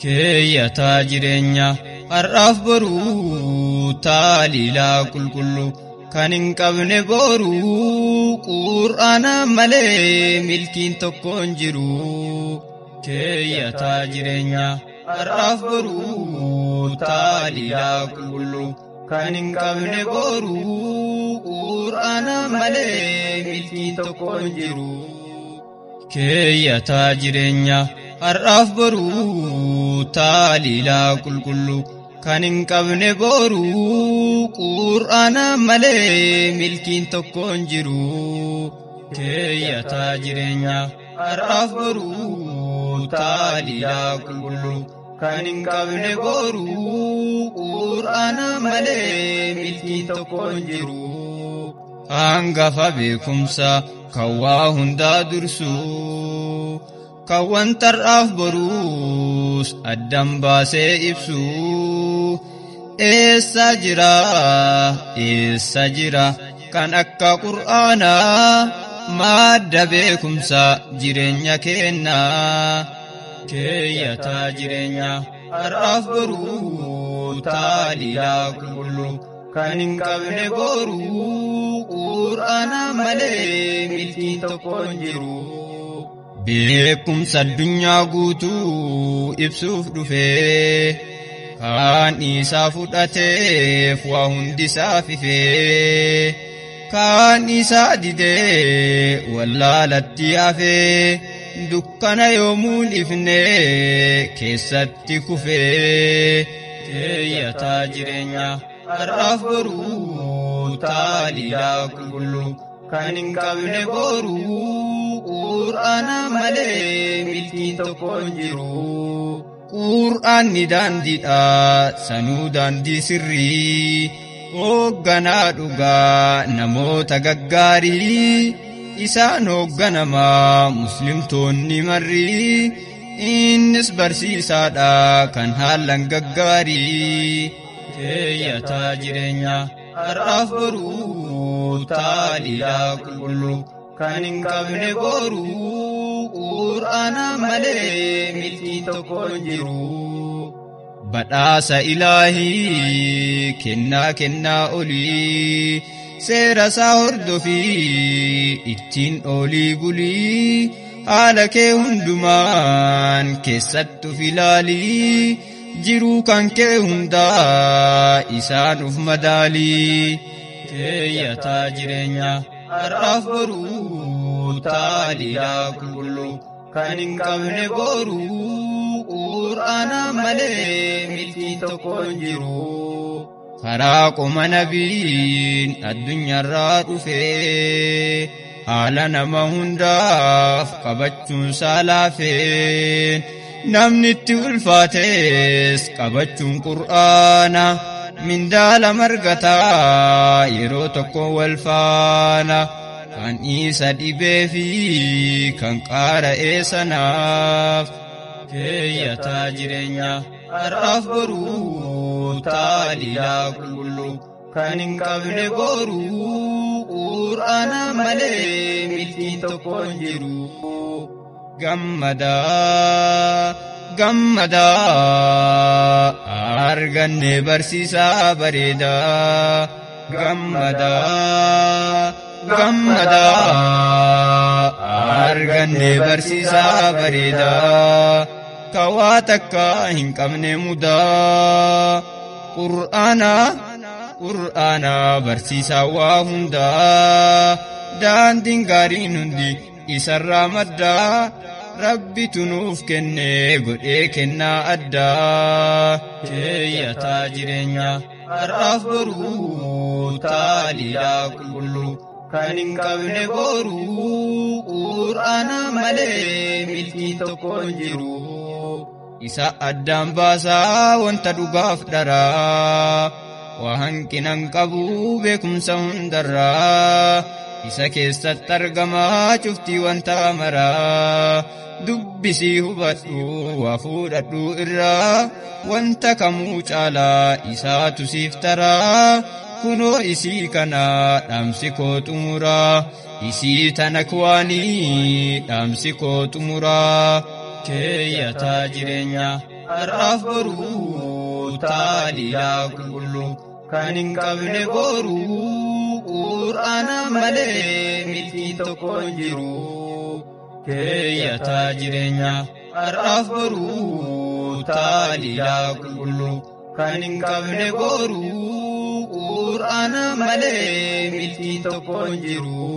keeyyataa jireenya har'aaf boruu taalilaa qulqullu kan hin qabne boruu qur'aana malee milkiin tokko hin jiru keeyyataa jireenya har'aaf boruu taalilaa qulqullu kan hin qabne boruu qur'aana malee milkiin tokko hin jiru keeyyataa jireenya har'aaf boruu taalilaa qulqullu kan hin qabne boruu qur'aana malee milkiin tokko hin jiru keeyyataa jireenya har'aaf boruu taalilaa qulqullu kan hin qabne boruu qur'aana malee milkiin tokko hin jiru hangafa beekumsa kan waa hundaa dursu kan wanta har'aaf boruus addan baasee ibsu eessa jira kan akka qur'aanaa madda beekumsa jireenya kennaa keeyyataa jireenya har'aaf boruu taalilaa qulqullu kan hin qabne boruu qur'aana malee milkiin tokko hin jiru beekumsa addunyaa guutuu ibsuuf dhufee kan isaa fudhateef waa hundisaa fifee kan isaa didee wallaalatti hafee dukkana yoomuu ifnee keessatti kufee keeyyataa jireenya har'aaf boruu taalilaa qulqullu kan hin qabne boruu qur'aana malee milkiin tokko hin jiru qur'aanni daandiidha sanuu daandii sirrii hoogganaa dhugaa namoota gaggaarii isaan hoogganamaa muslimtoonni marrii innis barsiisaadha kan haalan gaggaarii keeyyataa jireenya har'aaf boruu taalilaa qulqullu kan hin qabne boruu qur'aana malee milkiin tokko hin jiru badhaasa ilaahii kennaa olii seera isaa hordofii ittiin oolii bulii haala kee hundumaan keessattuuf ilaalii jiruu kan kee hundaa isaan uf madaalii keeyyataa jireenya har'aaf boruu taalilaa qulqullu kan hin qabne boruu qur'aana malee milkiin tokko hin jiru karaa qoma nabiin addunyaarraa dhufee haala nama hundaaf qabachuun saalaafeen namni itti ulfaates qabachuun qur'aana mindaala margataa yeroo tokko wal faana kan isa dhibee fi kan qaara'ee sanaaf keeyyataa jireenya har'aaf boruu taalilaa qulqullu kan hin qabne boruu qur'aana malee milkiin tokko hin jiru gammadaa arganne barsiisaa bareedaa gammadaa arganne barsiisaa bareedaa kawaa takka hin qabne mudaa qur'aana barsiisaa waa hundaa daandiin gaariin hundi isarraa maddaa rabbitu nuuf kennee godhee kennaa addaa keeyyataa jireenya har'aaf boruu taalilaa qulqullu kan hin qabne boruu qur'aana malee milkiin tokko hin jiru isa addaan baasaa wanta dhugaaf dharaa waa hanqinan qabu beekumsa hundarraa isa keessatti argamaa cuftii wanta maraa dubbisii hubadhu waa fuudhadhu irraa wanta kamuu caalaa isaatu siif taraa kunoo isii kana dhaamsi koo xumuraa isii tana kwaanii dhaamsi koo xumuraa keeyyataa jireenya har'aaf boruu taalilaa qulqulluu kan hin qabne boruu qur'aana malee milkiin tokko hin jiru keeyyataa jireenya har'aaf boruu taalilaa qulqulluu kan hin qabne boruu qur'aana malee milkiin tokko hin jiru